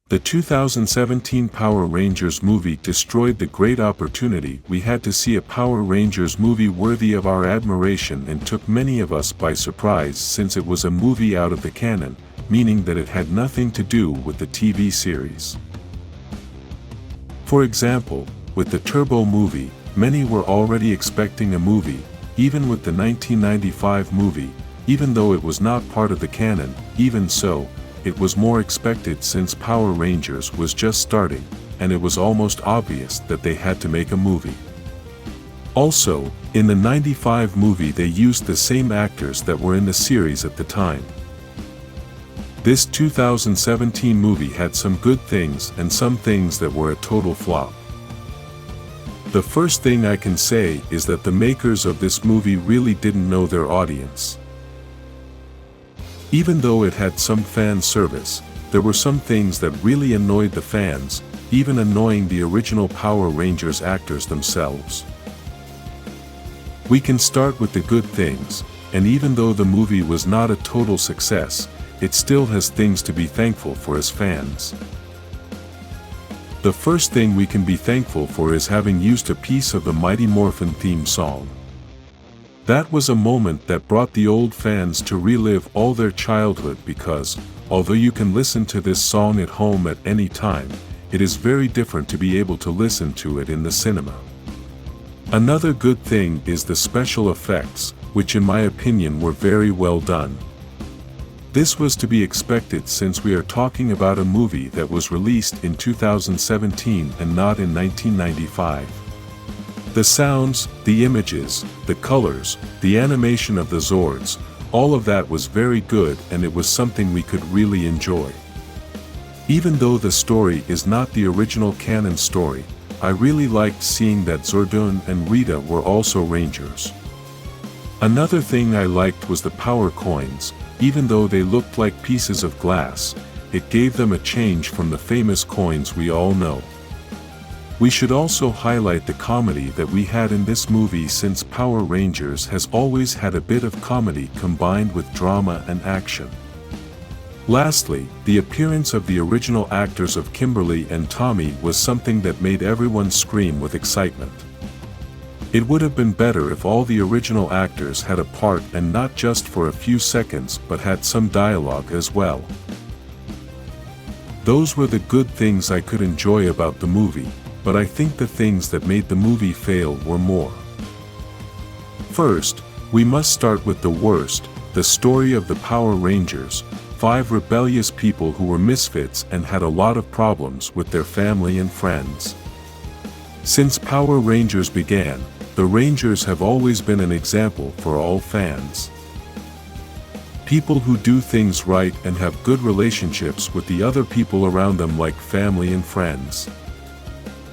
The 2017 Power Rangers movie destroyed the great opportunity we had to see a Power Rangers movie worthy of our admiration and took many of us by surprise since it was a movie out of the canon, meaning that it had nothing to do with the TV series. For example, with the Turbo movie, many were already expecting a movie, even with the 1995 movie, even though it was not part of the canon. Even so, it was more expected since Power Rangers was just starting, and it was almost obvious that they had to make a movie. Also, in the 95 movie they used the same actors that were in the series at the time. This 2017 movie had some good things and some things that were a total flop. The first thing I can say is that the makers of this movie really didn't know their audience. Even though it had some fan service, there were some things that really annoyed the fans, even annoying the original Power Rangers actors themselves. We can start with the good things, and even though the movie was not a total success, it still has things to be thankful for as fans. The first thing we can be thankful for is having used a piece of the Mighty Morphin theme song. That was a moment that brought the old fans to relive all their childhood because, although you can listen to this song at home at any time, it is very different to be able to listen to it in the cinema. Another good thing is the special effects, which in my opinion were very well done. This was to be expected since we are talking about a movie that was released in 2017 and not in 1995. The sounds, the images, the colors, the animation of the Zords, all of that was very good and it was something we could really enjoy. Even though the story is not the original canon story, I really liked seeing that Zordon and Rita were also Rangers. Another thing I liked was the power coins. Even though they looked like pieces of glass, it gave them a change from the famous coins we all know. We should also highlight the comedy that we had in this movie since Power Rangers has always had a bit of comedy combined with drama and action. Lastly, the appearance of the original actors of Kimberly and Tommy was something that made everyone scream with excitement. It would have been better if all the original actors had a part and not just for a few seconds but had some dialogue as well. Those were the good things I could enjoy about the movie, but I think the things that made the movie fail were more. First, we must start with the worst, the story of the Power Rangers, 5 rebellious people who were misfits and had a lot of problems with their family and friends. Since Power Rangers began, the Rangers have always been an example for all fans. People who do things right and have good relationships with the other people around them like family and friends.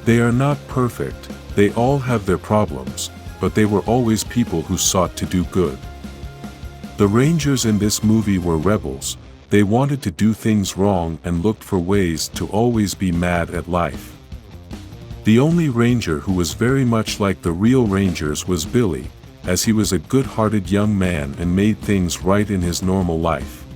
They are not perfect, they all have their problems, but they were always people who sought to do good. The Rangers in this movie were rebels, they wanted to do things wrong and looked for ways to always be mad at life. The only Ranger who was very much like the real Rangers was Billy, as he was a good-hearted young man and made things right in his normal life.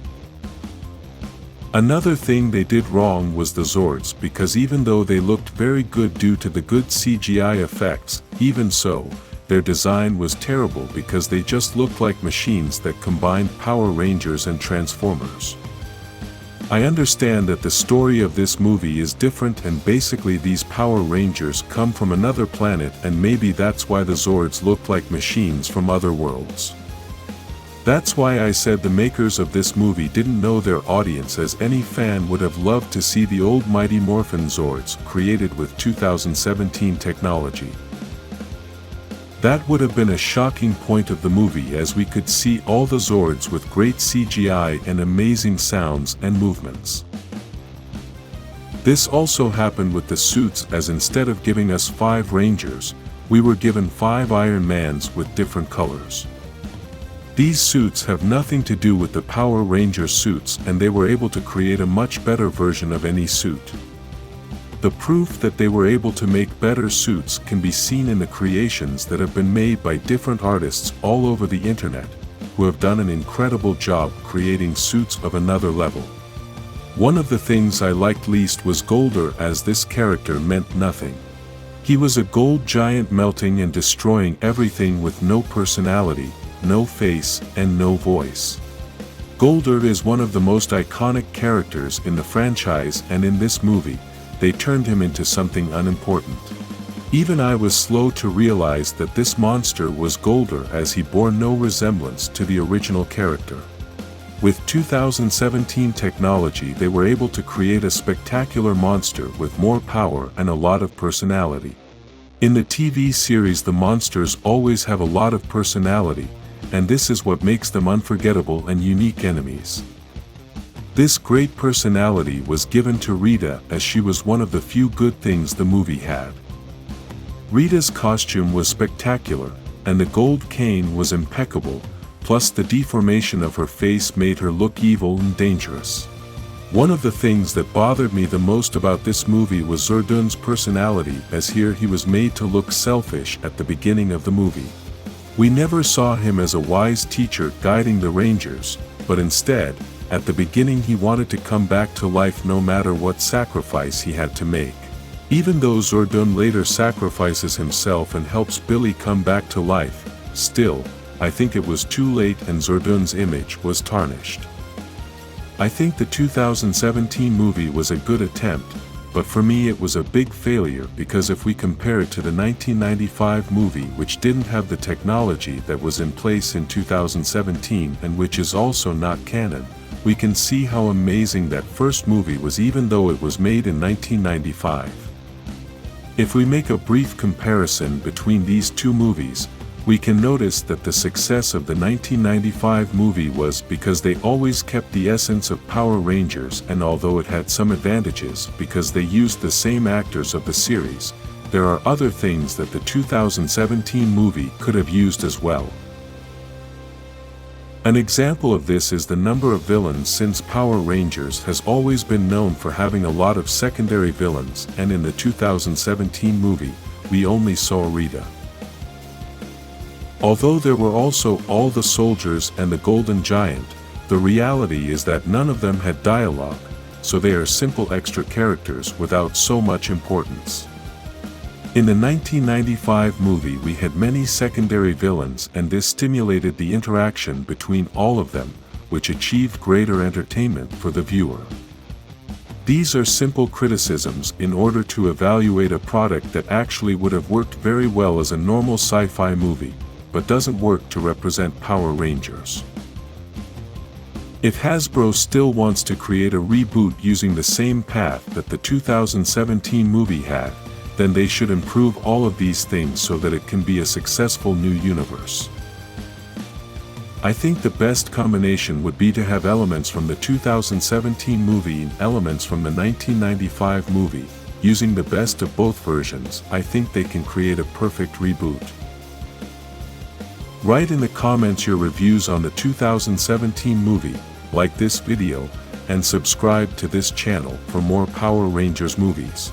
Another thing they did wrong was the Zords because even though they looked very good due to the good CGI effects, even so, their design was terrible because they just looked like machines that combined Power Rangers and Transformers. I understand that the story of this movie is different and basically these Power Rangers come from another planet and maybe that's why the Zords look like machines from other worlds. That's why I said the makers of this movie didn't know their audience, as any fan would have loved to see the old Mighty Morphin Zords created with 2017 technology. That would have been a shocking point of the movie as we could see all the Zords with great CGI and amazing sounds and movements. This also happened with the suits, as instead of giving us 5 Rangers, we were given 5 Iron Mans with different colors. These suits have nothing to do with the Power Ranger suits and they were able to create a much better version of any suit. The proof that they were able to make better suits can be seen in the creations that have been made by different artists all over the internet, who have done an incredible job creating suits of another level. One of the things I liked least was Golder, as this character meant nothing. He was a gold giant melting and destroying everything with no personality, no face, and no voice. Golder is one of the most iconic characters in the franchise, and in this movie, they turned him into something unimportant. Even I was slow to realize that this monster was Golder, as he bore no resemblance to the original character. With 2017 technology, they were able to create a spectacular monster with more power and a lot of personality. In the TV series, the monsters always have a lot of personality, and this is what makes them unforgettable and unique enemies. This great personality was given to Rita, as she was one of the few good things the movie had. Rita's costume was spectacular, and the gold cane was impeccable, plus the deformation of her face made her look evil and dangerous. One of the things that bothered me the most about this movie was Zordon's personality, as here he was made to look selfish at the beginning of the movie. We never saw him as a wise teacher guiding the Rangers, but instead, at the beginning he wanted to come back to life no matter what sacrifice he had to make. Even though Zordon later sacrifices himself and helps Billy come back to life, still, I think it was too late and Zordon's image was tarnished. I think the 2017 movie was a good attempt, but for me it was a big failure, because if we compare it to the 1995 movie, which didn't have the technology that was in place in 2017 and which is also not canon, we can see how amazing that first movie was, even though it was made in 1995. If we make a brief comparison between these two movies, we can notice that the success of the 1995 movie was because they always kept the essence of Power Rangers, and although it had some advantages because they used the same actors of the series, there are other things that the 2017 movie could have used as well. An example of this is the number of villains, since Power Rangers has always been known for having a lot of secondary villains, and in the 2017 movie, we only saw Rita. Although there were also all the soldiers and the Golden Giant, the reality is that none of them had dialogue, so they are simple extra characters without so much importance. In the 1995 movie we had many secondary villains, and this stimulated the interaction between all of them, which achieved greater entertainment for the viewer. These are simple criticisms in order to evaluate a product that actually would have worked very well as a normal sci-fi movie, but doesn't work to represent Power Rangers. If Hasbro still wants to create a reboot using the same path that the 2017 movie had, then they should improve all of these things so that it can be a successful new universe. I think the best combination would be to have elements from the 2017 movie and elements from the 1995 movie. Using the best of both versions, I think they can create a perfect reboot. Write in the comments your reviews on the 2017 movie, like this video, and subscribe to this channel for more Power Rangers movies.